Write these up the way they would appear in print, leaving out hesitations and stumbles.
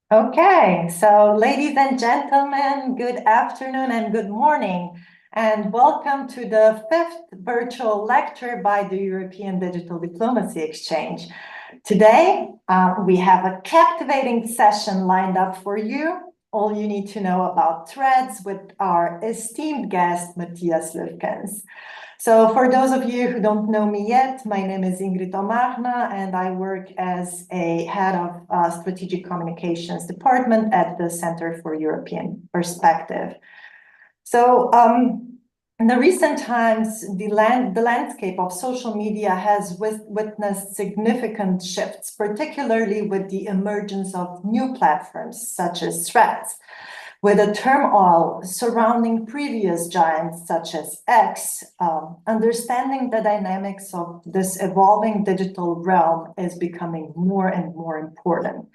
Okay, so ladies and gentlemen, good afternoon and good morning, and welcome to the fifth virtual lecture by the European Digital Diplomacy Exchange. Today, we have a captivating session lined up for you. All you need to know about threads with our esteemed guest, Matthias Lüfkens. So for those of you who don't know me yet, my name is Ingrid Omarna, and I work as a head of strategic communications department at the Center for European Perspective. So in the recent times, the landscape of social media has witnessed significant shifts, particularly with the emergence of new platforms such as Threads, with a turmoil surrounding previous giants such as X. Understanding the dynamics of this evolving digital realm is becoming more and more important.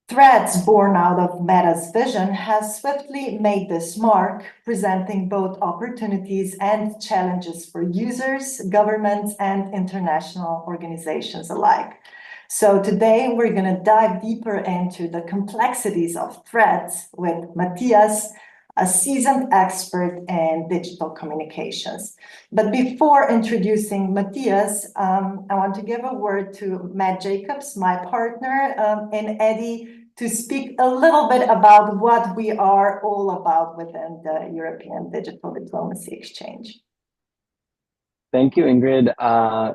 Threads, born out of Meta's vision, has swiftly made this mark, presenting both opportunities and challenges for users, governments, and international organizations alike. So today we're going to dive deeper into the complexities of Threads with Matthias, a seasoned expert in digital communications. But before introducing Matthias, I want to give a word to Matt Jacobs, my partner in EDDE, to speak a little bit about what we are all about within the European Digital Diplomacy Exchange. Thank you, Ingrid.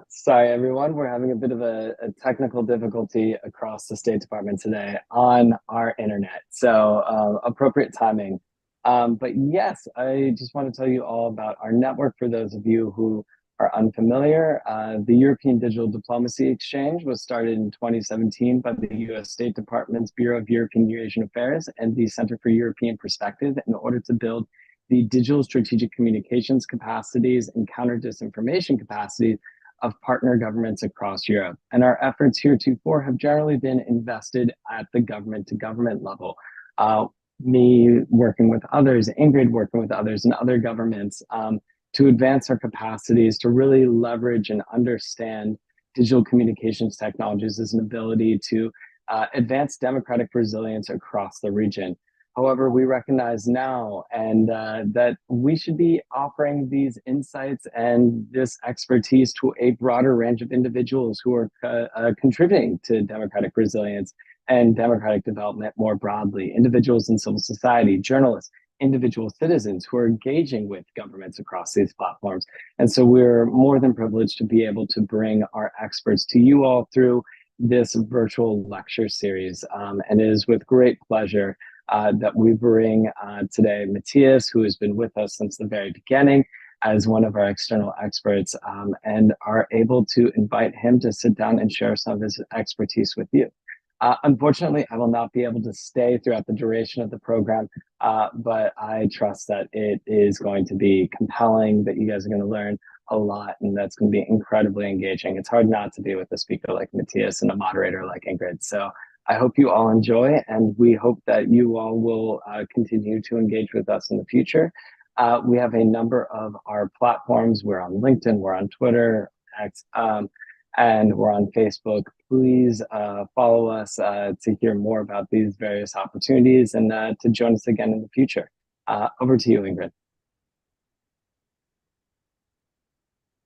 Sorry, everyone. We're having a bit of a technical difficulty across the State Department today on our internet. So appropriate timing. But yes, I just want to tell you all about our network for those of you who are unfamiliar. The European Digital Diplomacy Exchange was started in 2017 by the US State Department's Bureau of European and Eurasian Affairs and the Center for European Perspective in order to build the digital strategic communications capacities and counter disinformation capacities of partner governments across Europe. And our efforts heretofore have generally been invested at the government to government level. Me working with others, Ingrid working with others and other governments to advance our capacities to really leverage and understand digital communications technologies as an ability to advance democratic resilience across the region. However, we recognize now that we should be offering these insights and this expertise to a broader range of individuals who are contributing to democratic resilience and democratic development more broadly. Individuals in civil society, journalists, individual citizens who are engaging with governments across these platforms. And so we're more than privileged to be able to bring our experts to you all through this virtual lecture series. And it is with great pleasure that we bring today Matthias, who has been with us since the very beginning as one of our external experts, and are able to invite him to sit down and share some of his expertise with you. Unfortunately, I will not be able to stay throughout the duration of the program, but I trust that it is going to be compelling, that you guys are going to learn a lot, and that's going to be incredibly engaging. It's hard not to be with a speaker like Matthias and a moderator like Ingrid. So I hope you all enjoy, and we hope that you all will continue to engage with us in the future. We have a number of our platforms. We're on LinkedIn, we're on Twitter, X, and we're on Facebook. Please follow us to hear more about these various opportunities and to join us again in the future. Over to you, Ingrid.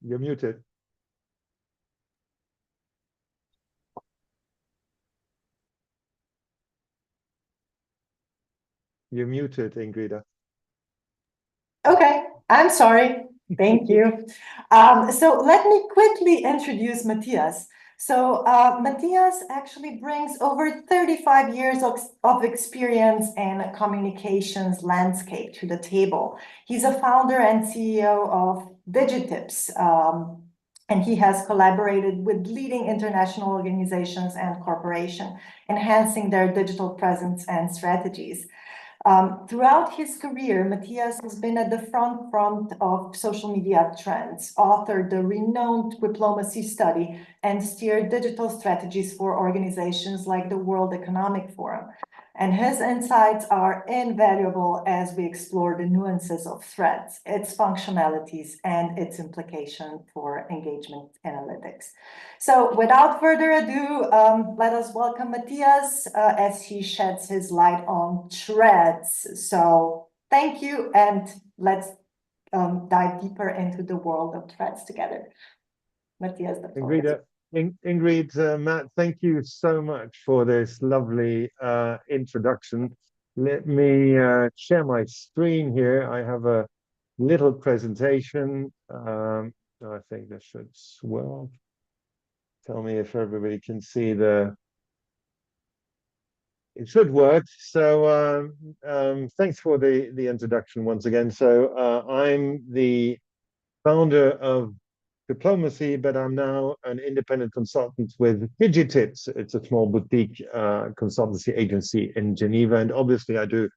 You're muted. You're muted, Ingrid. Okay, I'm sorry. Thank you. So let me quickly introduce Matthias. So Matthias actually brings over 35 years of experience in communications landscape to the table. He's a founder and CEO of Digitips, and he has collaborated with leading international organizations and corporations, enhancing their digital presence and strategies. Throughout his career, Matthias has been at the front of social media trends, authored the renowned diplomacy study, and steered digital strategies for organizations like the World Economic Forum. And his insights are invaluable as we explore the nuances of threads, its functionalities, and its implication for engagement analytics. So without further ado, let us welcome Matthias as he sheds his light on threads. So thank you, and let's dive deeper into the world of threads together. Matthias, the floor is yours. Ingrid, Matt, thank you so much for this lovely introduction. Let me share my screen here. I have a little presentation. I think this should swell. Tell me if everybody can see the. It should work. So thanks for the introduction once again. So I'm the founder of Diplomacy, but I'm now an independent consultant with Digitips. It's a small boutique consultancy agency in Geneva. And obviously I do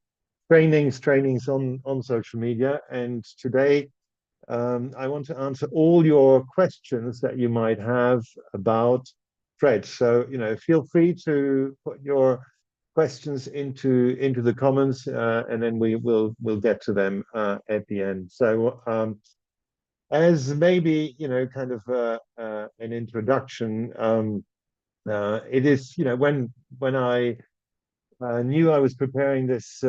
trainings on social media. And today I want to answer all your questions that you might have about threads. So, feel free to put your questions into the comments and then we'll get to them at the end. So as maybe kind of an introduction, it is when I knew I was preparing this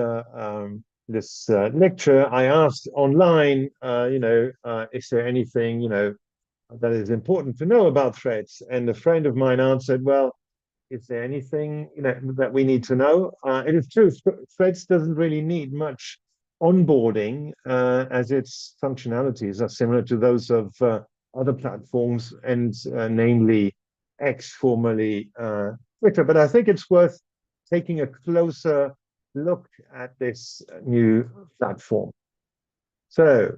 lecture, I asked online, is there anything that is important to know about threads? And a friend of mine answered, well, is there anything that we need to know? It is true, threads doesn't really need much onboarding as its functionalities are similar to those of other platforms, and namely X, formerly Twitter. But I think it's worth taking a closer look at this new platform. So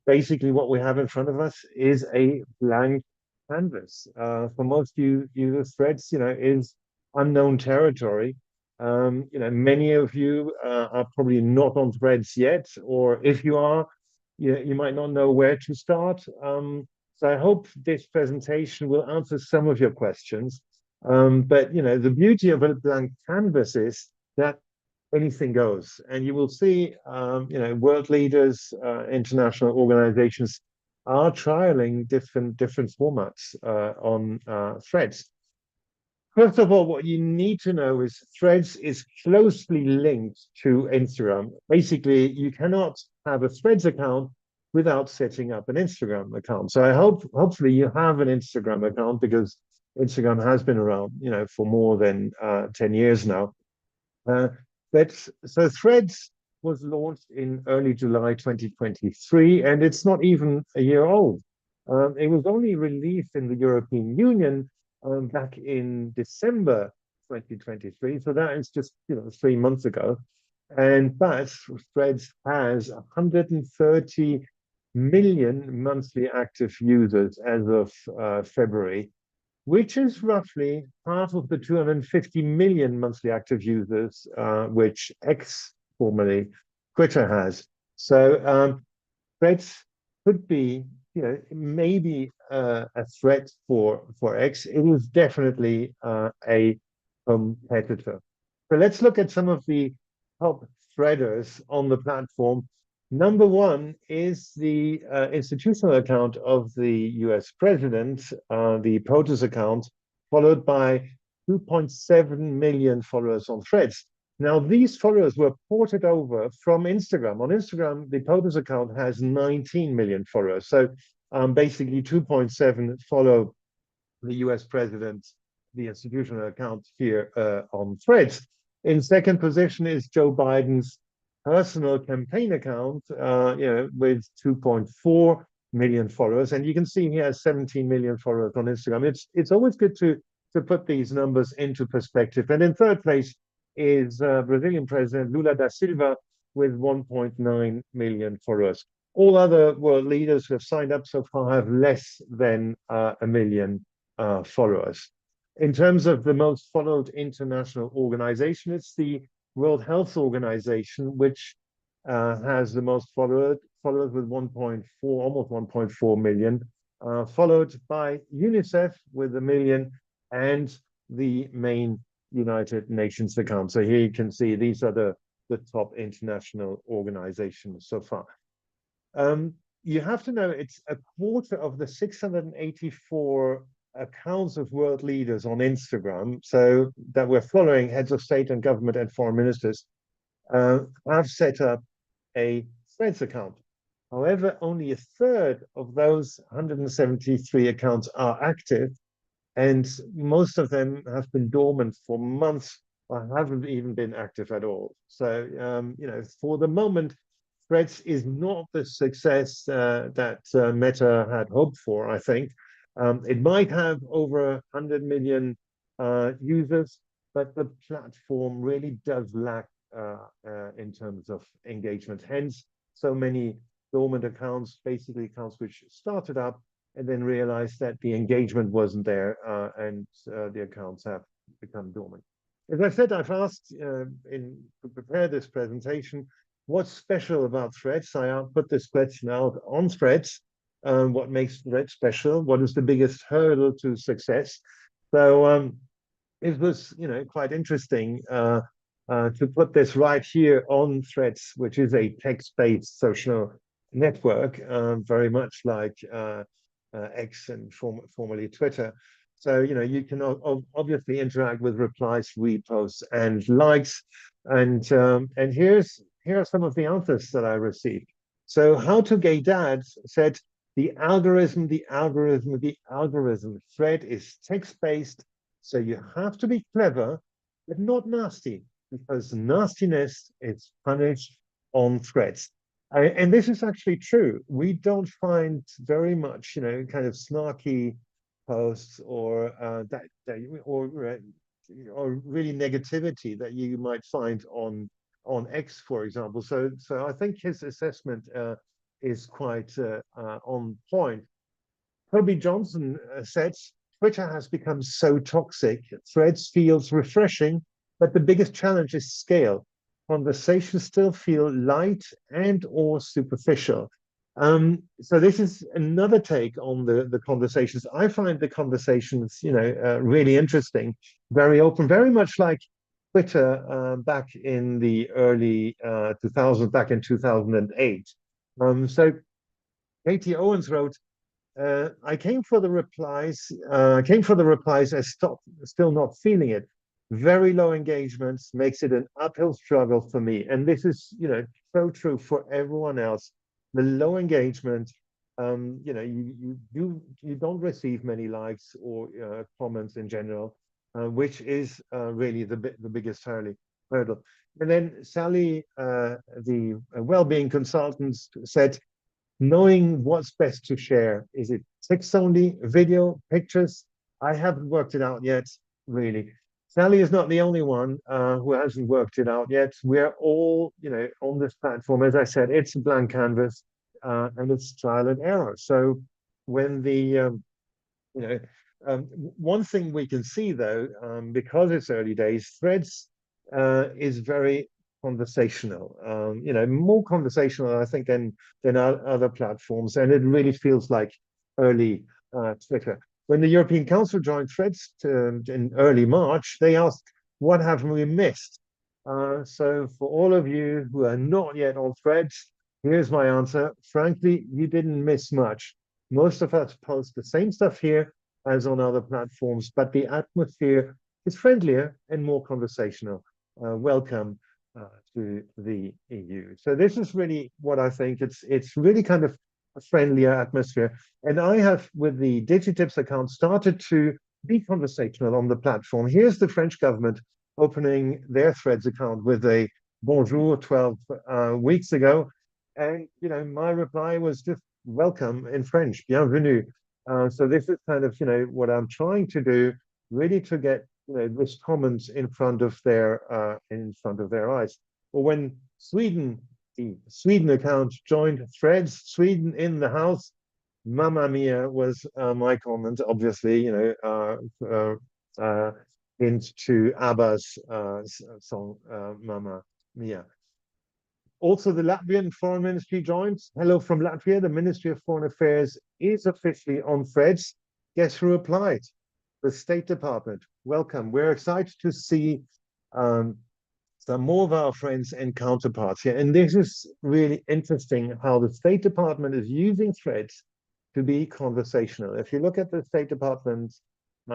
basically what we have in front of us is a blank canvas. For most users, threads is unknown territory. Many of you are probably not on threads yet, or if you are, you might not know where to start. So I hope this presentation will answer some of your questions. But the beauty of a blank canvas is that anything goes, and you will see world leaders, international organizations are trialing different formats on threads. First of all, what you need to know is Threads is closely linked to Instagram. Basically, you cannot have a Threads account without setting up an Instagram account. So hopefully you have an Instagram account, because Instagram has been around, for more than 10 years now. So Threads was launched in early July 2023, and it's not even a year old. It was only released in the European Union back in December 2023, so that is just 3 months ago. But Threads has 130 million monthly active users as of February, which is roughly half of the 250 million monthly active users which X, formerly Twitter, has. So Threads could be maybe a threat for X. It is definitely a competitor. So let's look at some of the top threaders on the platform. Number one is the institutional account of the US president, the POTUS account, followed by 2.7 million followers on Threads. Now, these followers were ported over from Instagram. On Instagram, the POTUS account has 19 million followers. So basically 2.7 follow the US president, the institutional account here on Threads. In second position is Joe Biden's personal campaign account, with 2.4 million followers. And you can see he has 17 million followers on Instagram. It's always good to put these numbers into perspective. And in third place is Brazilian President Lula da Silva with 1.9 million followers. All other world leaders who have signed up so far have less than a million followers. In terms of the most followed international organization, it's the World Health Organization, which has the most followers with 1.4, almost 1.4 million, followed by UNICEF with 1 million, and the main United Nations account. So here you can see these are the top international organizations so far. You have to know it's a quarter of the 684 accounts of world leaders on Instagram, so that we're following, heads of state and government and foreign ministers, have set up a Threads account. However, only a third of those 173 accounts are active, and most of them have been dormant for months or haven't even been active at all. So, you know, for the moment, Threads is not the success that Meta had hoped for, I think. It might have over 100 million users, but the platform really does lack in terms of engagement. Hence, so many dormant accounts, basically accounts which started up and then realized that the engagement wasn't there, and the accounts have become dormant. As I said, I've asked to prepare this presentation, what's special about Threads? I put this question out on Threads. What makes Threads special? What is the biggest hurdle to success? So it was, you know, quite interesting to put this right here on Threads, which is a text-based social network, very much like X and formerly Twitter. So, you know, you can obviously interact with replies, reposts, and likes. And here are some of the answers that I received. So How to Gay Dad said, the algorithm. Thread is text-based, so you have to be clever, but not nasty, because nastiness is punished on Threads. And this is actually true. We don't find very much, you know, kind of snarky posts or or really negativity that you might find on X, for example. So I think his assessment is quite on point. Toby Johnson said, Twitter has become so toxic. Threads feels refreshing, but the biggest challenge is scale. Conversations still feel light and or superficial. So this is another take on the conversations. I find the conversations, you know, really interesting, very open, very much like Twitter back in the early 2000s, back in 2008. So Katie Owens wrote, I came for the replies. I still not feeling it. Very low engagements makes it an uphill struggle for me. And this is, you know, so true for everyone else. The low engagement, you know, you don't receive many likes or comments in general, which is really the biggest hurdle. And then Sally, the well-being consultant, said, knowing what's best to share. Is it text only, video, pictures? I haven't worked it out yet, really. Sally is not the only one who hasn't worked it out yet. We're all, you know, on this platform. As I said, it's a blank canvas and it's trial and error. So when one thing we can see though, because it's early days, Threads is very conversational, you know, more conversational, I think, than other platforms, and it really feels like early Twitter. When the European Council joined Threads in early March, they asked, what have we missed? So for all of you who are not yet on Threads, here's my answer. Frankly, you didn't miss much. Most of us post the same stuff here as on other platforms, but the atmosphere is friendlier and more conversational. Welcome to the EU. So this is really what I think. It's really kind of a friendlier atmosphere. And I have, with the DigiTips account, started to be conversational on the platform. Here's the French government opening their Threads account with a bonjour 12 weeks ago. And, you know, my reply was just welcome in French, bienvenue. So this is kind of, you know, what I'm trying to do, really to get, you know, this comment in front of their eyes. Or when Sweden, the Sweden account joined Threads, Sweden in the house, Mamma Mia was my comment, obviously, you know, into ABBA's song Mamma Mia. Also, the Latvian Foreign Ministry joined. Hello from Latvia. The Ministry of Foreign Affairs is officially on Threads. Guess who replied? the State Department. Welcome. We're excited to see some more of our friends and counterparts here. And this is really interesting how the State Department is using threads to be conversational. If you look at the State Department's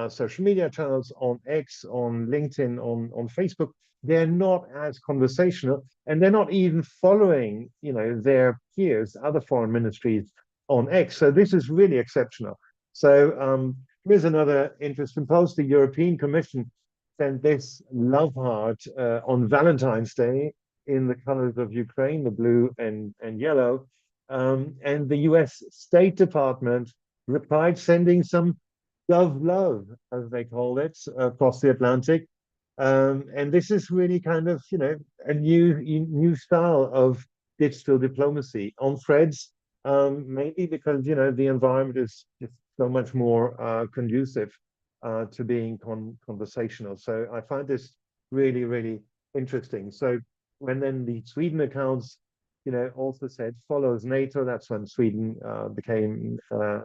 social media channels on X, on LinkedIn, on Facebook, they're not as conversational, and they're not even following, their peers, other foreign ministries on X. So this is really exceptional. So here's another interesting post. The European Commission sent this love heart on Valentine's Day in the colors of Ukraine, the blue and yellow. And the US State Department replied, sending some love, as they call it, across the Atlantic. And this is really kind of, a new style of digital diplomacy on threads, maybe because, the environment is just so much more conducive to being conversational. So I find this really, really interesting. So when then the Sweden accounts, also said follows NATO, that's when Sweden became a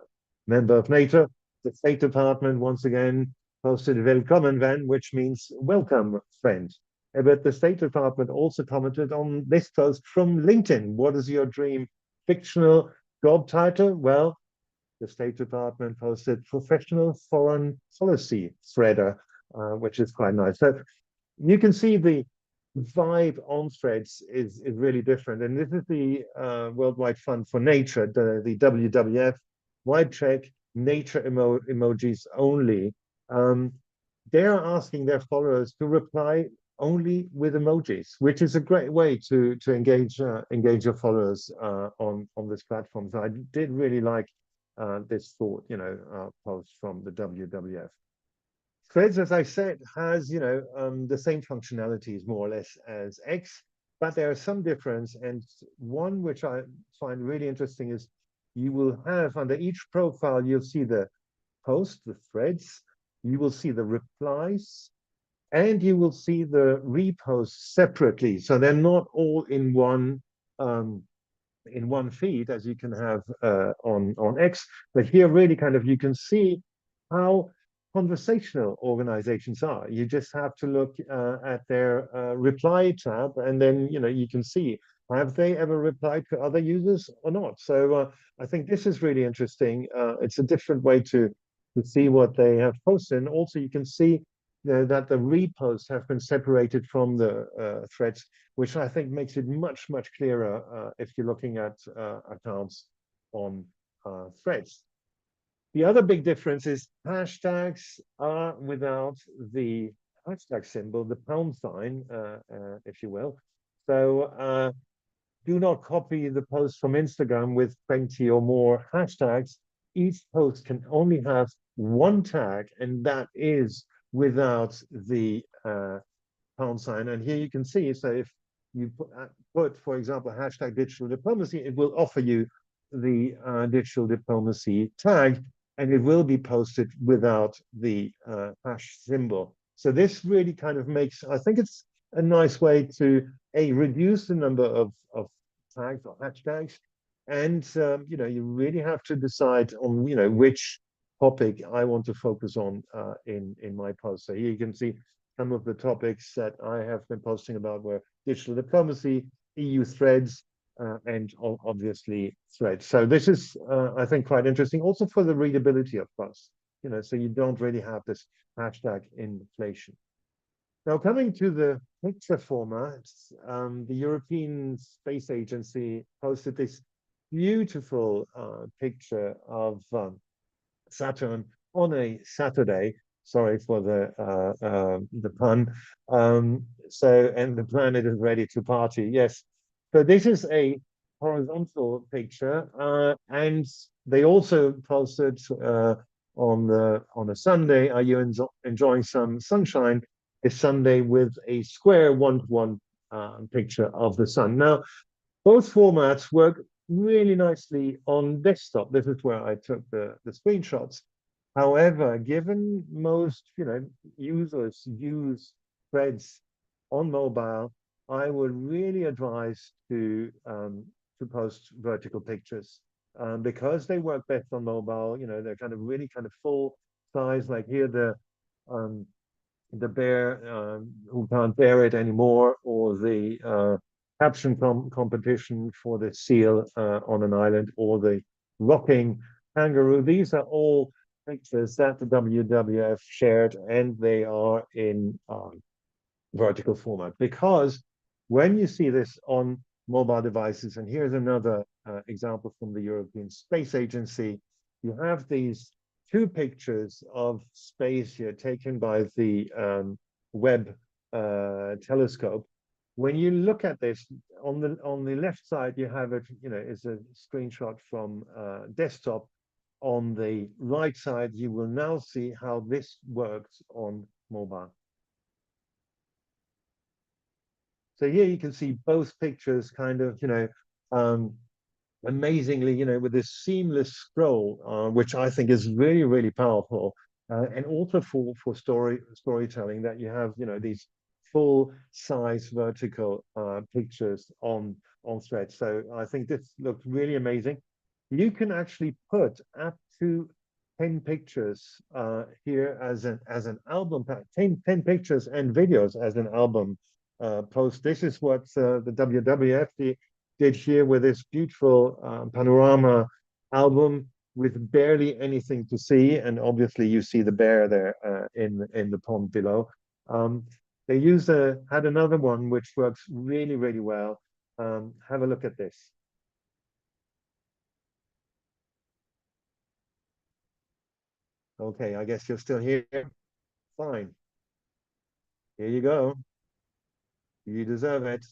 member of NATO. The State Department once again posted Välkommen vän, which means welcome, friend. But the State Department also commented on this post from LinkedIn. What is your dream fictional job title? Well, the State Department posted professional foreign policy threader, which is quite nice. So you can see the vibe on threads is really different. And this is the Worldwide Fund for Nature, the WWF, wide check, nature emojis only. They're asking their followers to reply only with emojis, which is a great way to engage your followers on this platform. So I did really like this thought, post from the WWF. Threads, as I said, has the same functionalities more or less as X, but there are some difference, and one which I find really interesting is you will have under each profile, you'll see the post, the threads, you will see the replies, and you will see the reposts separately. So they're not all in one feed as you can have on X, but here really kind of you can see how conversational organizations are. You just have to look at their reply tab, and then you can see, have they ever replied to other users or not? So I think this is really interesting. It's a different way to see what they have posted, and also you can see that the reposts have been separated from the threads, which I think makes it much clearer if you're looking at accounts on threads. The other big difference is hashtags are without the hashtag symbol, the pound sign, if you will. So do not copy the post from Instagram with 20 or more hashtags. Each post can only have one tag, and that is without the pound sign. And here you can see, so if you put, for example, hashtag digital diplomacy, it will offer you the digital diplomacy tag, and it will be posted without the hash symbol. So this really kind of makes, I think it's a nice way to reduce the number of tags or hashtags, and you really have to decide on which topic I want to focus on in my post. So here you can see some of the topics that I have been posting about were digital diplomacy, EU threads, and obviously threads. So this is, I think, quite interesting, also for the readability of posts. So you don't really have this hashtag inflation. Now, coming to the picture format, the European Space Agency posted this beautiful picture of Saturn on a Saturday. Sorry for the pun. And the planet is ready to party. Yes. So this is a horizontal picture, and they also posted on a Sunday. Are you enjoying some sunshine? A Sunday with a square one-to-one picture of the sun. Now, both formats work really nicely on desktop. This is where I took the screenshots. However, given most users use threads on mobile, I would really advise to post vertical pictures because they work best on mobile. They're kind of really kind of full size, like here the bear who can't bear it anymore, or the caption competition for the seal on an island, or the rocking kangaroo. These are all pictures that the WWF shared, and they are in vertical format. Because when you see this on mobile devices, and here's another example from the European Space Agency, you have these two pictures of space here taken by the Webb telescope. When you look at this on the left side, you have it, is a screenshot from desktop. On the right side, you will now see how this works on mobile. So here you can see both pictures kind of, amazingly, with this seamless scroll, which I think is really, really powerful. And also for storytelling, that you have, these full size vertical pictures on thread. So I think this looks really amazing. You can actually put up to 10 pictures here as an album pack, 10 pictures and videos as an album post. This is what the WWF did here with this beautiful panorama album with barely anything to see, and obviously you see the bear there in the pond below. They had another one which works really, really well. Have a look at this. Okay, I guess you're still here. Fine. Here you go. You deserve it.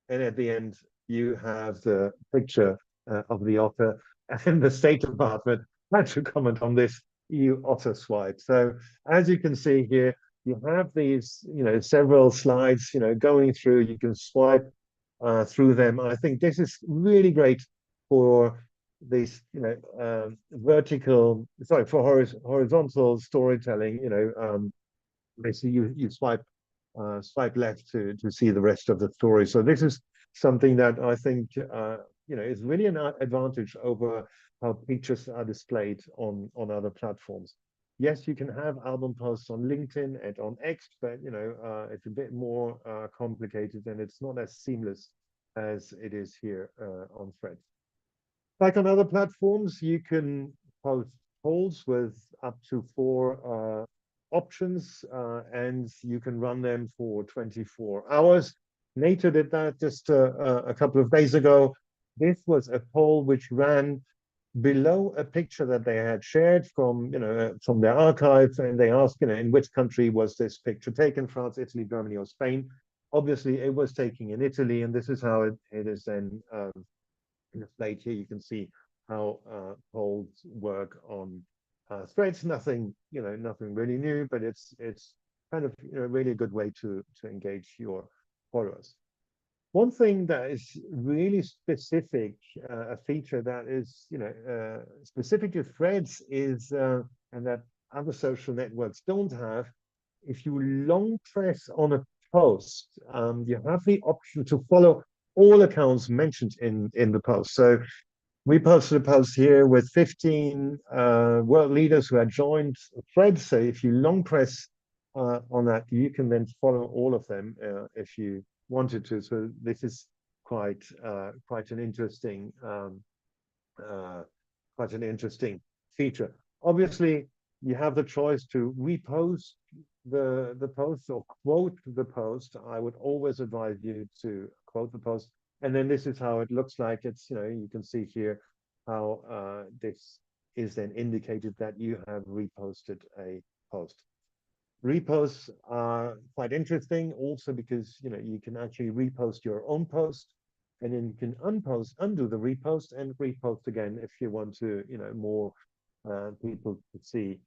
And at the end, you have the picture of the otter, and the State Department had to comment on this EU otter swipe. So as you can see here, you have these, several slides, going through. You can swipe through them. I think this is really great for this, horizontal storytelling. Basically you swipe left to see the rest of the story. So this is something that I think is really an advantage over how pictures are displayed on other platforms. Yes, you can have album posts on LinkedIn and on X, but it's a bit more complicated, and it's not as seamless as it is here on Threads. Like on other platforms, you can post polls with up to 4 options, and you can run them for 24 hours. NATO did that just a couple of days ago. This was a poll which ran below a picture that they had shared from their archives, and they asked, in which country was this picture taken: France, Italy, Germany, or Spain. Obviously, it was taken in Italy, and this is how it is then displayed here. You can see how polls work on Threads. Nothing really new, but it's kind of really a good way to engage your followers. One thing that is really specific, a feature that is specific to Threads is, and that other social networks don't have, if you long press on a post, you have the option to follow all accounts mentioned in the post. So we posted a post here with 15 world leaders who had joined Threads. So if you long press on that, you can then follow all of them if you wanted to. So this is quite an interesting feature. Obviously, you have the choice to repost the post or quote the post. I would always advise you to quote the post. And then this is how it looks like. It's, you can see here how this is then indicated that you have reposted a post. Reposts are quite interesting also because, you can actually repost your own post, and then you can undo the repost and repost again if you want to, more people to see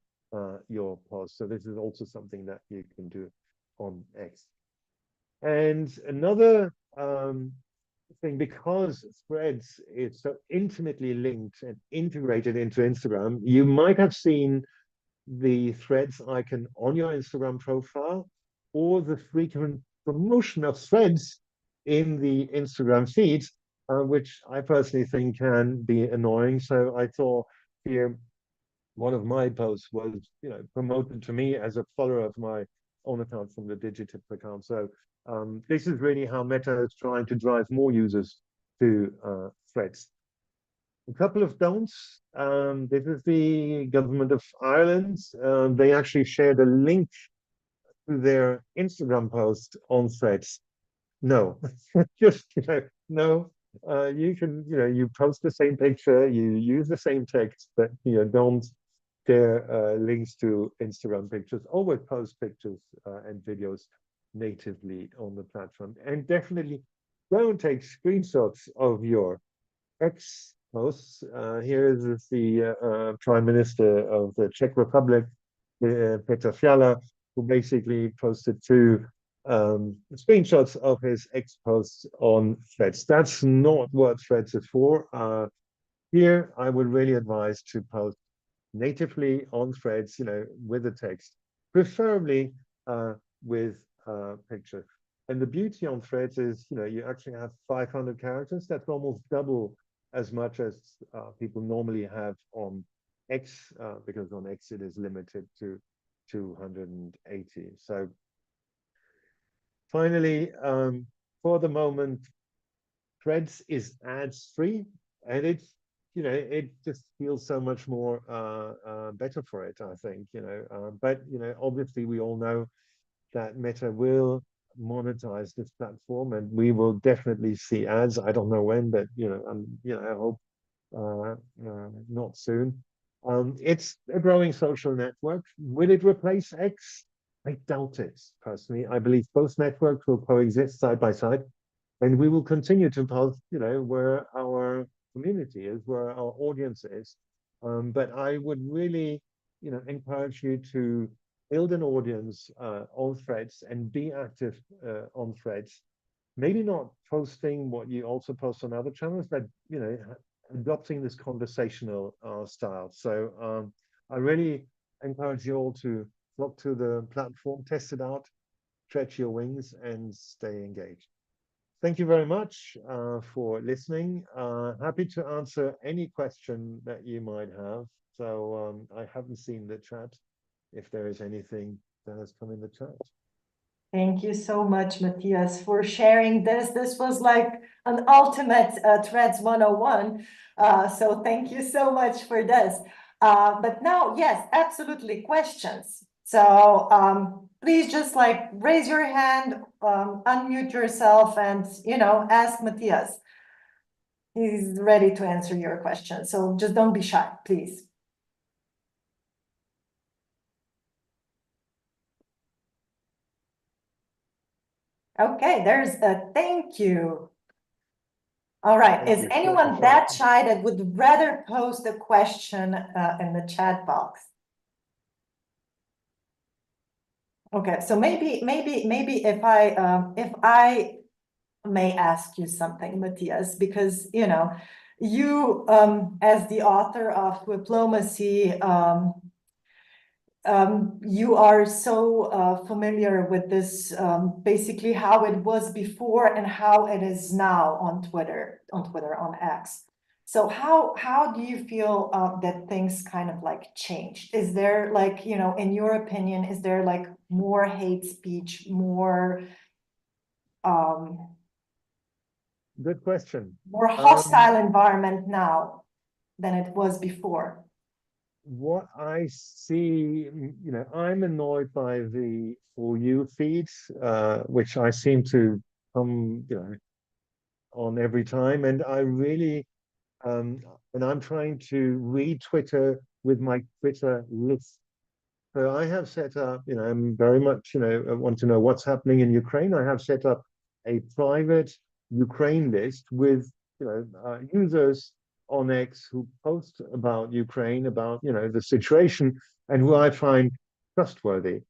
your post. So this is also something that you can do on X. And another thing, because Threads is so intimately linked and integrated into Instagram, you might have seen the Threads icon on your Instagram profile, or the frequent promotion of Threads in the Instagram feed, which I personally think can be annoying. So I thought here one of my posts was, promoted to me as a follower of my own account from the digital account. So this is really how Meta is trying to drive more users to Threads. A couple of don'ts. This is the government of Ireland. They actually shared a link to their Instagram post on Threads. No, just no. You can, you post the same picture, you use the same text, but don't share links to Instagram pictures. Always post pictures and videos natively on the platform, and definitely don't take screenshots of your X posts. Here is the Prime Minister of the Czech Republic, Petr Fiala, who basically posted two screenshots of his X posts on Threads. That's not what Threads is for. Here, I would really advise to post natively on Threads, with the text, preferably with picture. And the beauty on Threads is, you actually have 500 characters. That's almost double as much as people normally have on X, because on X it is limited to 280. So finally, for the moment, Threads is ads free, and it's, it just feels so much more better for it, I think, but obviously we all know that Meta will monetize this platform, and we will definitely see ads. I don't know when, but I hope not soon. It's a growing social network. Will it replace X? I doubt it, personally. I believe both networks will coexist side by side, and we will continue to post, where our community is, where our audience is. But I would really, encourage you to build an audience on Threads and be active on Threads. Maybe not posting what you also post on other channels, but adopting this conversational style. So I really encourage you all to flock to the platform, test it out, stretch your wings, and stay engaged. Thank you very much for listening. Happy to answer any question that you might have. So I haven't seen the chat, if there is anything that has come in the chat. Thank you so much, Matthias, for sharing this. This was like an ultimate Threads 101. So thank you so much for this. But now, yes, absolutely, questions. So please just like raise your hand, unmute yourself, and ask Matthias. He's ready to answer your question. So just don't be shy, please. Okay, there's a thank you. All right, is anyone that shy that would rather post a question in the chat box? Okay, so maybe if I may ask you something, Matthias, because you as the author of Diplomacy, you are so familiar with this, basically how it was before and how it is now on X. So how do you feel that things kind of like changed? Is there like, in your opinion, is there like more hate speech, more good question, more hostile environment now than it was before? What I see, I'm annoyed by the For You feeds, which I seem to come, on every time. And I really, and I'm trying to read Twitter with my Twitter list. So I have set up, I'm very much, I want to know what's happening in Ukraine. I have set up a private Ukraine list with, users on X who post about Ukraine, about the situation, and who I find trustworthy.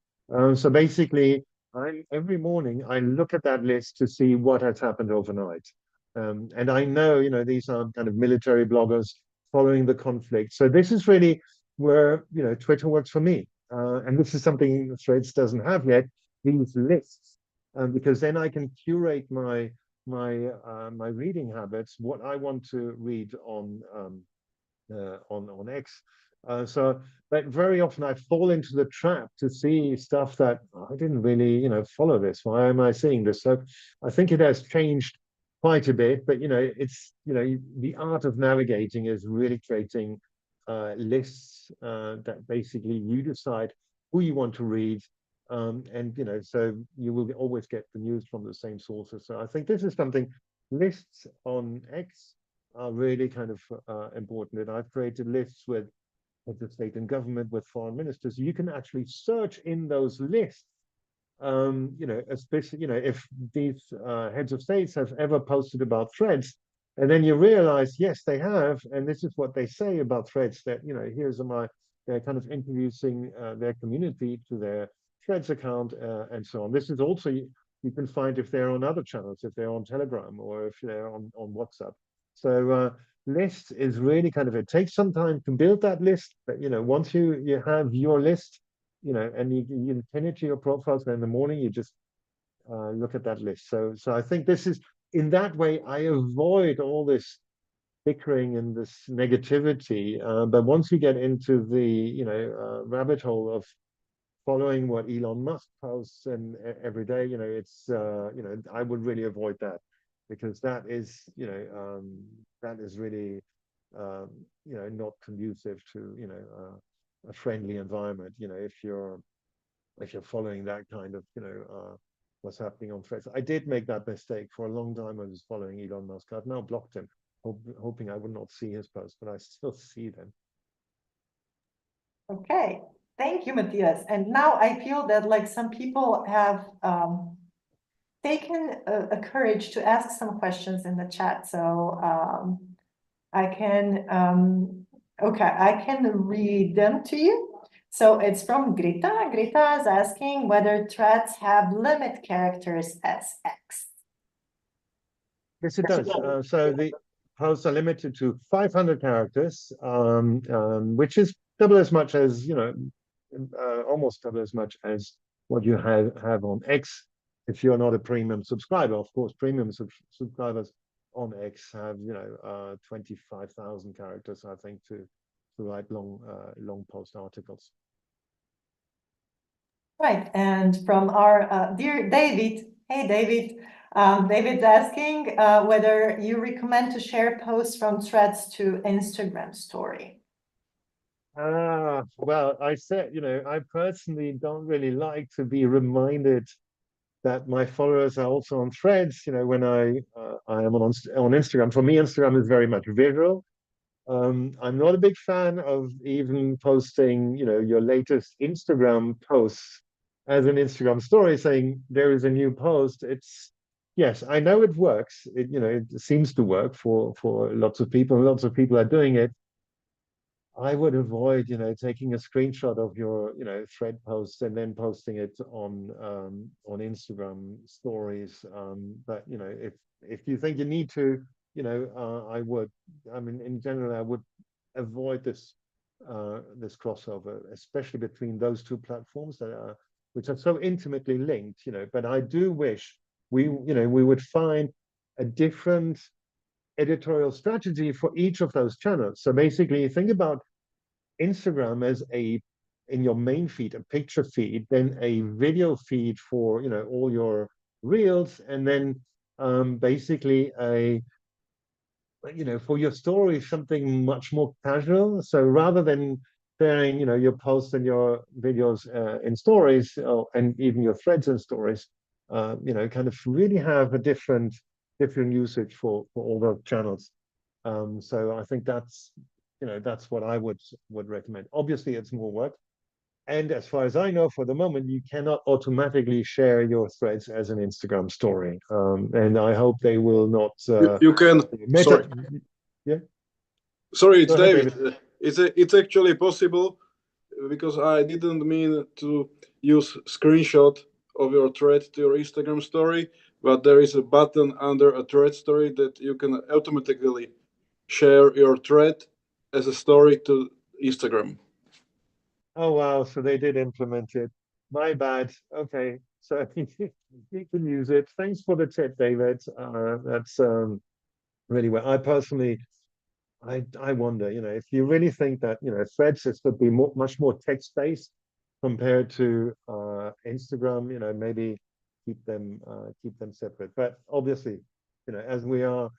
So basically, every morning I look at that list to see what has happened overnight, and I know these are kind of military bloggers following the conflict. So this is really where Twitter works for me, and this is something Threads doesn't have yet. These lists, because then I can curate my reading habits, what I want to read on X, But very often I fall into the trap to see stuff that I didn't really, follow this. Why am I seeing this? So I think it has changed quite a bit, but it's the art of navigating is really creating lists that basically you decide who you want to read, and so you will always get the news from the same sources. So I think this is something lists on X are really kind of important. And I've created lists with the state and government, with foreign ministers. You can actually search in those lists, especially, if these heads of states have ever posted about threads, and then you realize, yes, they have, and this is what they say about threads, that, they're kind of introducing their community to their threads account, and so on. This is also, you can find if they're on other channels, if they're on Telegram or if they're on WhatsApp. So list is really kind of, it takes some time to build that list, but once you have your list, and you pin it to your profile, so in the morning you just look at that list. So I think this is, in that way, I avoid all this bickering and this negativity. But once you get into the rabbit hole of following what Elon Musk posts and every day, it's I would really avoid that, because that is really not conducive to a friendly environment. If you're following that kind of what's happening on threads. I did make that mistake for a long time. I was following Elon Musk. I've now blocked him, hoping I would not see his posts, but I still see them. Okay, thank you, Matthias. And now I feel that like some people have taken a courage to ask some questions in the chat. So I can read them to you. So it's from Greta. Greta is asking whether threads have limit characters as X. Yes, it does. So the posts are limited to 500 characters, which is double as much as, almost double as much as what you have on X. If you're not a premium subscriber, of course, premium subscribers on X have 25,000 characters, I think, to write long post articles. Right, and from our dear David, hey David, David's asking whether you recommend to share posts from threads to Instagram story. Well, I said, I personally don't really like to be reminded that my followers are also on threads, when I am on Instagram. For me, Instagram is very much visual. I'm not a big fan of even posting, your latest Instagram posts as an Instagram story saying there is a new post. Yes, I know it works. It seems to work for lots of people. Lots of people are doing it. I would avoid, taking a screenshot of your, thread post and then posting it on Instagram stories. But if you think you need to, I would. I mean, in general, I would avoid this crossover, especially between those two platforms which are so intimately linked. But I do wish we would find a different editorial strategy for each of those channels. So basically, think about Instagram as in your main feed, a picture feed, then a video feed for all your reels, and then basically for your story, something much more casual. So rather than sharing your posts and your videos in stories, and even your threads and stories, kind of really have a different usage for all the channels. So I think that's what I would recommend. Obviously, it's more work. And as far as I know, for the moment, you cannot automatically share your threads as an Instagram story. And I hope they will not. You can. Sorry. Yeah. Sorry, it's ahead, David. It's actually possible, because I didn't mean to use screenshot of your thread to your Instagram story, but there is a button under a thread story that you can automatically share your thread as a story to Instagram. Oh wow! So they did implement it. My bad. Okay, so you can use it. Thanks for the tip, David. That's really well. I wonder, if you really think that, Threads is to be much more text-based compared to Instagram, maybe keep them separate. But obviously, as we are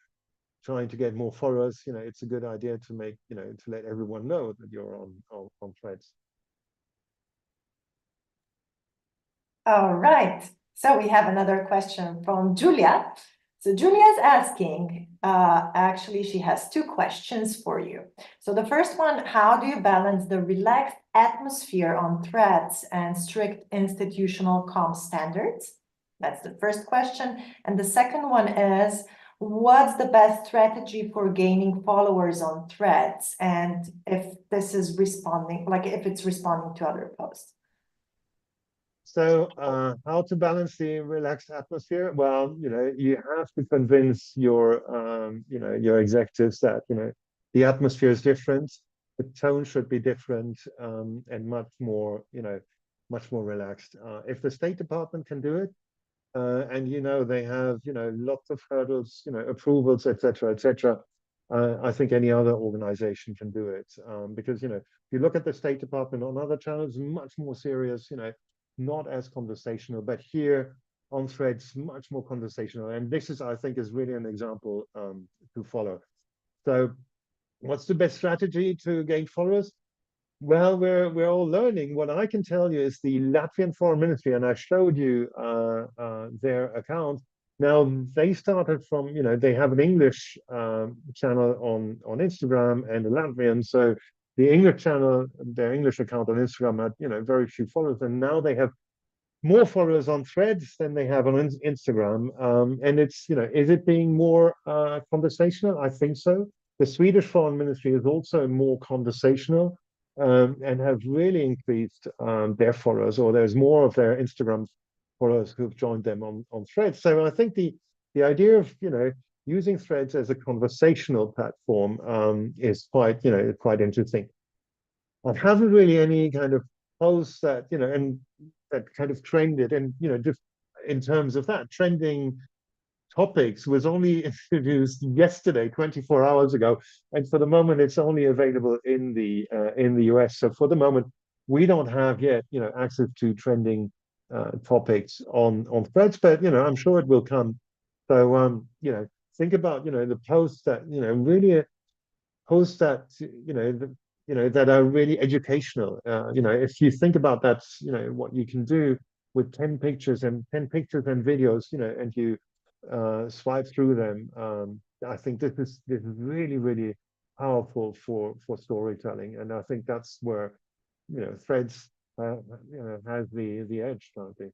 trying to get more followers, it's a good idea to make, to let everyone know that you're on Threads. All right. So we have another question from Julia. So Julia is asking, actually, she has two questions for you. So the first one, how do you balance the relaxed atmosphere on Threads and strict institutional comm standards? That's the first question. And the second one is, what's the best strategy for gaining followers on Threads? And if this is responding, like if it's responding to other posts. So how to balance the relaxed atmosphere? Well, you have to convince your executives that, the atmosphere is different, the tone should be different, and much more relaxed. If the State Department can do it, and they have lots of hurdles, approvals, etc. I think any other organization can do it, because if you look at the State Department on other channels, much more serious, not as conversational, but here on Threads, much more conversational. And this is, I think, is really an example to follow. So what's the best strategy to gain followers? Well, we're all learning. What I can tell you is the Latvian Foreign Ministry, and I showed you their account. Now they started from, they have an English channel on Instagram and a Latvian. So the English channel, their English account on Instagram had, very few followers, and now they have more followers on Threads than they have on Instagram. And it's, is it being more conversational? I think so. The Swedish Foreign Ministry is also more conversational, and have really increased their followers, or there's more of their Instagram followers who've joined them on Threads. So I think the idea of using Threads as a conversational platform is quite interesting. I haven't really any kind of posts that and that kind of trended, and just in terms of that trending topics was only introduced yesterday, 24 hours ago, and for the moment it's only available in the US. So for the moment we don't have yet access to trending topics on Threads, but I'm sure it will come. So think about the posts that really posts that that are really educational. If you think about that, what you can do with 10 pictures and videos, and you swipe through them. I think this is really powerful for storytelling, and I think that's where Threads has the edge, don't they?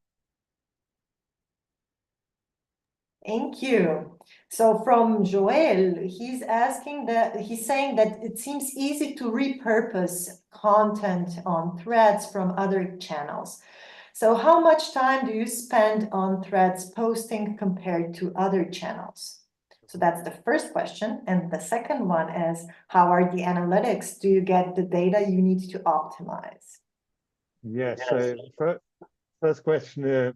Thank you. So from Joel, he's saying that it seems easy to repurpose content on Threads from other channels. So how much time do you spend on Threads posting compared to other channels? So that's the first question. And the second one is, how are the analytics? Do you get the data you need to optimize? Yes. So first question,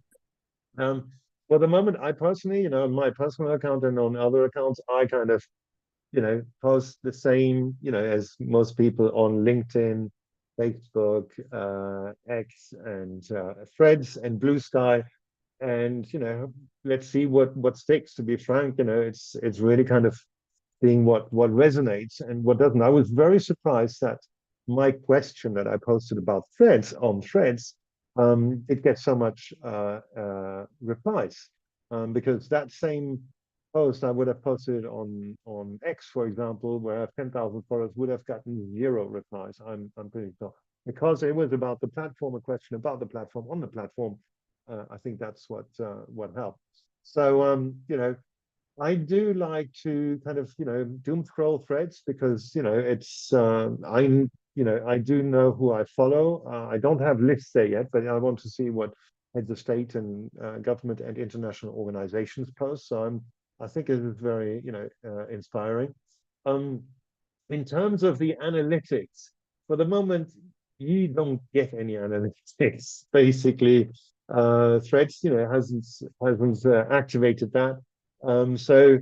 for the moment, I personally, on my personal account and on other accounts, I kind of, post the same, as most people on LinkedIn, Facebook, X, and Threads and Blue Sky, and let's see what sticks. To be frank, it's really kind of seeing what resonates and what doesn't. I was very surprised that my question that I posted about Threads on Threads, it gets so much replies, because that same post I would have posted on X, for example, where I have 10,000 followers, would have gotten 0 replies. I'm pretty sure, because it was about the platform, a question about the platform on the platform. I think that's what helped. So I do like to kind of doom scroll Threads, because it's I do know who I follow. I don't have lists there yet, but I want to see what heads of state and government and international organizations post. So I think it is very inspiring. In terms of the analytics, for the moment you don't get any analytics. Basically, Threads hasn't activated that. So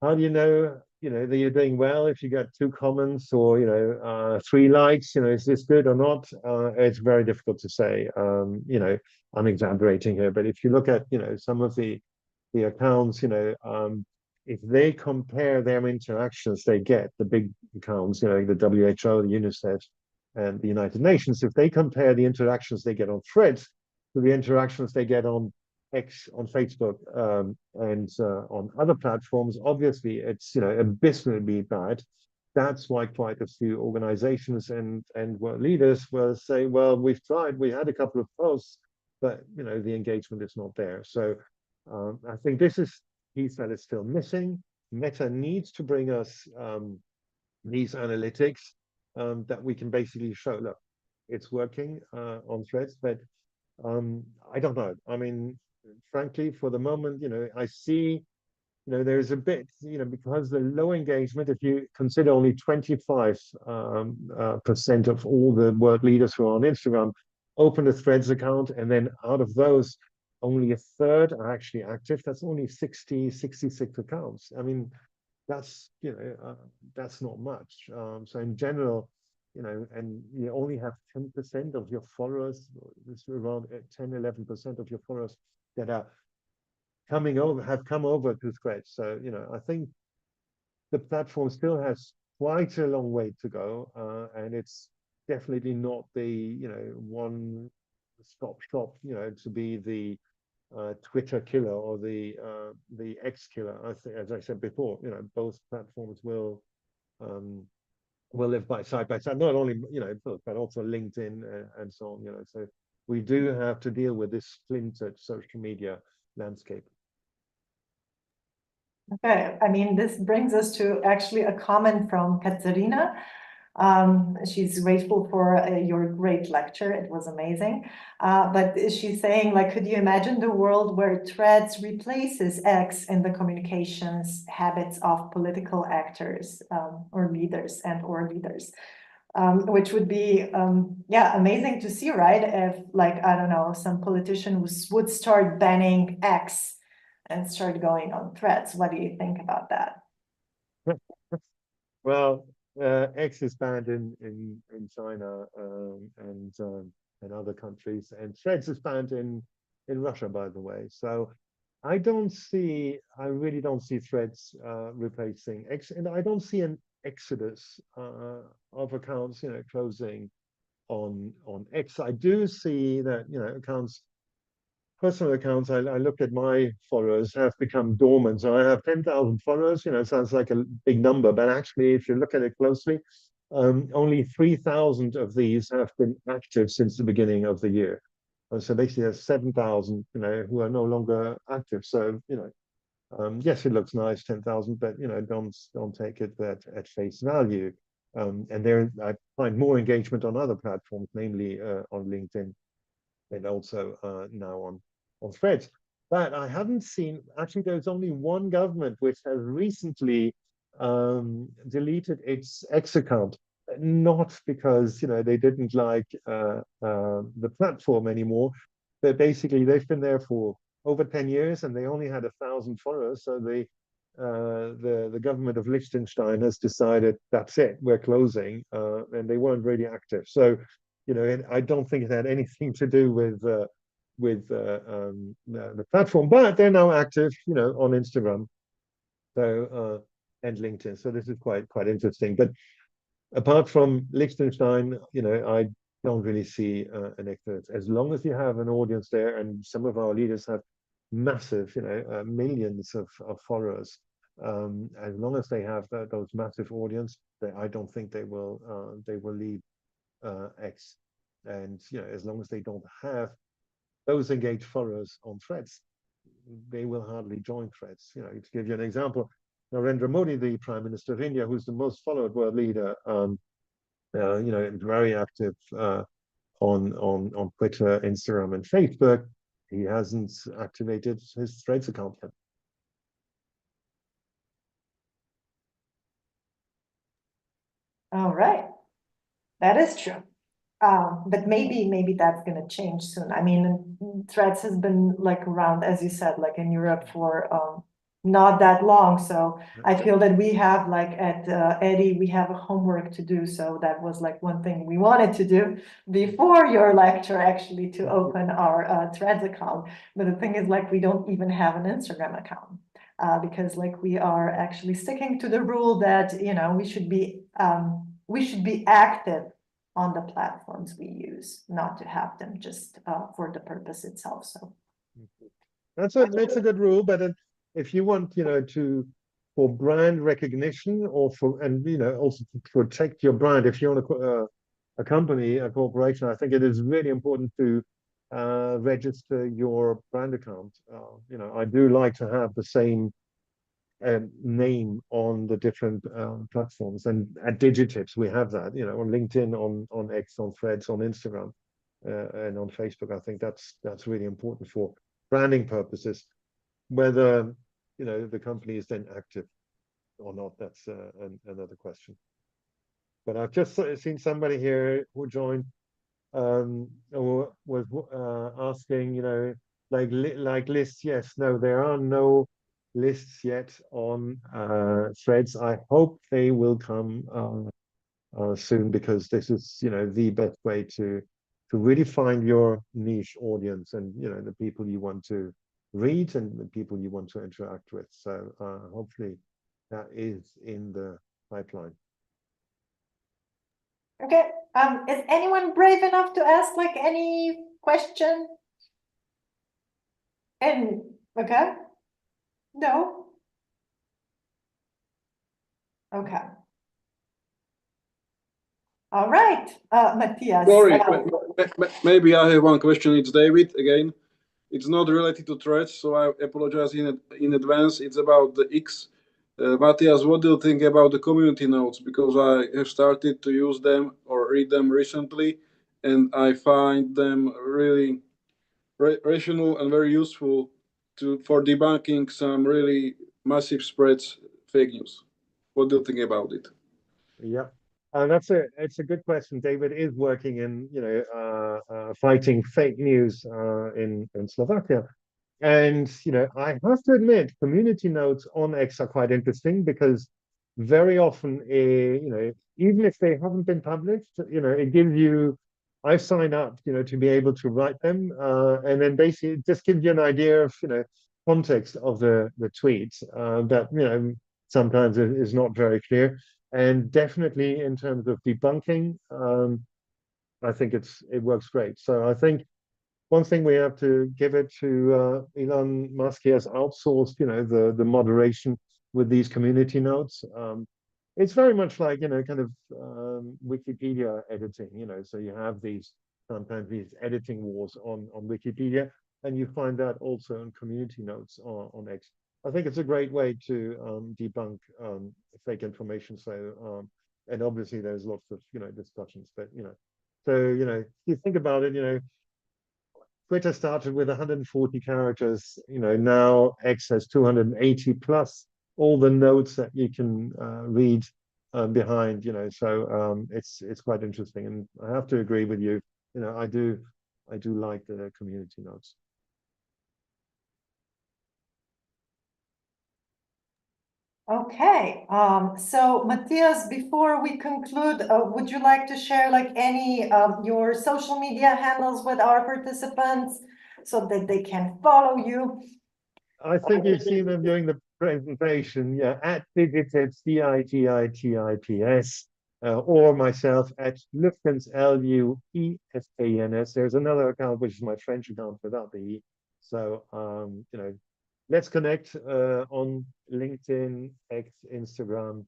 how do you know you know, that you're doing well if you get 2 comments or, you know, 3 likes, you know, is this good or not? It's very difficult to say. You know, I'm exaggerating here, but if you look at, you know, some of the accounts, you know, if they compare their interactions they get, the big accounts, you know, the WHO, the UNICEF, and the United Nations, if they compare the interactions they get on Threads to the interactions they get on X, on Facebook, and on other platforms, obviously it's, you know, abysmally bad. That's why quite a few organizations and world leaders will say, well, we've tried, we had a couple of posts, but, you know, the engagement is not there. So I think this is piece that is still missing. Meta needs to bring us these analytics that we can basically show, look, it's working on Threads, but I don't know. I mean, frankly, for the moment, you know, I see, you know, there's a bit, you know, because the low engagement, if you consider only 25% of all the world leaders who are on Instagram open a Threads account, and then out of those, only a third are actually active. That's only 66 accounts. I mean, that's, you know, that's not much. So in general, you know, and you only have 10% of your followers, it's around 10-11% of your followers that are have come over to Threads. So, you know, I think the platform still has quite a long way to go, and it's definitely not the, you know, one-stop shop, you know, to be the Twitter killer or the X killer. I think, as I said before, you know, both platforms will live by side, not only, you know, but also LinkedIn and so on, you know. So we do have to deal with this splintered social media landscape. Okay, I mean, this brings us to actually a comment from Katerina. She's grateful for your great lecture. It was amazing. But she's saying, like, could you imagine the world where Threads replaces X in the communications habits of political actors or leaders or leaders? Which would be, yeah, amazing to see, right? If, like, I don't know, some politician would start banning X and start going on Threads. What do you think about that? Well, X is banned in China and other countries, and Threads is banned in Russia, by the way. So I really don't see Threads replacing X, and I don't see an exodus of accounts, you know, closing on X. I do see that, you know, personal accounts, I look at my followers have become dormant. So I have 10,000 followers, you know, it sounds like a big number, but actually, if you look at it closely, only 3,000 of these have been active since the beginning of the year. So basically there's 7,000, you know, who are no longer active. So, you know, yes, it looks nice, 10,000, but, you know, don't take it at face value. And there, I find more engagement on other platforms, namely on LinkedIn, and also now on Threads. But I haven't seen, actually, there's only one government which has recently deleted its X account, not because, you know, they didn't like the platform anymore, but basically they've been there for over 10 years and they only had 1,000 followers. So the government of Liechtenstein has decided that's it, we're closing, and they weren't really active. So, you know, I don't think it had anything to do with the platform, but they're now active, you know, on Instagram, so and LinkedIn. So this is quite interesting. But apart from Liechtenstein, you know, I don't really see an exodus. As long as you have an audience there, and some of our leaders have massive, you know, millions of followers. As long as they have those massive audience, I don't think they will leave X. And, you know, as long as they don't have those engaged followers on Threads, they will hardly join Threads. You know, to give you an example, Narendra Modi, the Prime Minister of India, who's the most followed world leader, you know, very active on Twitter, Instagram, and Facebook. He hasn't activated his Threads account yet. All right, that is true. But maybe that's going to change soon. I mean, Threads has been like around, as you said, like in Europe for not that long. So I feel that we have like at EDDE, we have a homework to do. So that was like one thing we wanted to do before your lecture, actually, to open our Threads account. But the thing is, like, we don't even have an Instagram account because like we are actually sticking to the rule that, you know, we should be active on the platforms we use, not to have them just for the purpose itself. So that's a good rule, but if you want, you know, for brand recognition or also to protect your brand, if you want a company, a corporation, I think it is really important to register your brand account. You know, I do like to have the same name on the different platforms, and at Digitips we have that, you know, on LinkedIn, on X, on Threads, on Instagram, and on Facebook. I think that's really important for branding purposes. Whether, you know, the company is then active or not, that's another question. But I've just seen somebody here who joined or was asking, you know, like lists. Yes, no, there are no lists yet on Threads. I hope they will come soon, because this is, you know, the best way to really find your niche audience and, you know, the people you want to read and the people you want to interact with. So hopefully that is in the pipeline. okay, is anyone brave enough to ask like any question? And okay, no, okay. All right, Matthias. Sorry, maybe I have one question. It's David again. It's not related to Threads, so I apologize in advance. It's about the X. Matthias, what do you think about the community notes? Because I have started to use them or read them recently, and I find them really rational and very useful for debunking some really massive spreads, fake news. What do you think about it? Yeah, it's a good question. David is working in, you know, fighting fake news in Slovakia, and, you know, I have to admit, community notes on X are quite interesting, because very often, you know, even if they haven't been published, you know, it gives you. I've signed up, you know, to be able to write them, and then basically it just gives you an idea of, you know, context of the tweets that, you know, sometimes is not very clear. And definitely in terms of debunking, I think it works great. So I think one thing we have to give it to Elon Musk. He has outsourced, you know, the moderation with these community notes. It's very much like, you know, kind of Wikipedia editing, you know, so you have sometimes these editing wars on Wikipedia, and you find that also in community notes on X. I think it's a great way to debunk fake information. So, and obviously there's lots of, you know, discussions, but, you know, so, you know, you think about it, you know, Twitter started with 140 characters, you know, now X has 280 plus all the notes that you can read behind, you know, so it's quite interesting. And I have to agree with you, you know, I do like the community notes. Okay, so Matthias, before we conclude, would you like to share like any of your social media handles with our participants so that they can follow you? I think you've seen them during the presentation, yeah, at Digitips, DIGITIPS, or myself at Lüfkens, LUEFKNS. There's another account, which is my French account without the E. So, you know, let's connect on LinkedIn, X, Instagram,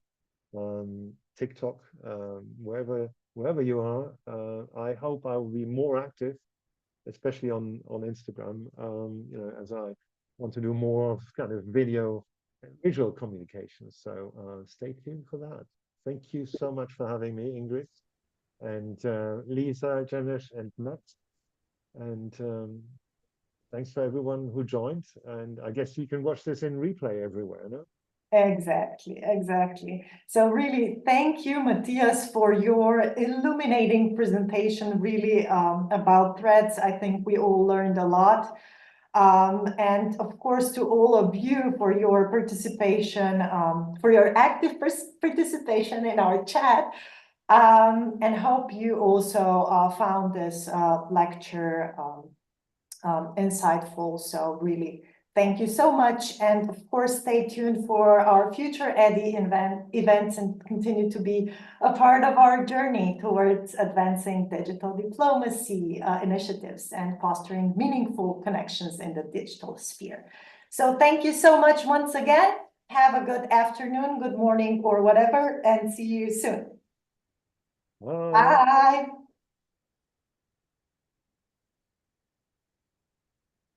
TikTok, wherever you are. I hope I will be more active, especially on Instagram. You know, as I want to do more of kind of visual communication. So stay tuned for that. Thank you so much for having me, Ingrid, and Lisa, Janesh, and Matt. And thanks for everyone who joined. And I guess you can watch this in replay everywhere, no? Exactly. So really, thank you, Matthias, for your illuminating presentation, really about Threads. I think we all learned a lot. And of course, to all of you for your participation, for your active participation in our chat. And hope you also found this lecture insightful. So really, thank you so much. And of course, stay tuned for our future EDDE events and continue to be a part of our journey towards advancing digital diplomacy initiatives and fostering meaningful connections in the digital sphere. So thank you so much once again. Have a good afternoon, good morning, or whatever, and see you soon. Bye. Bye.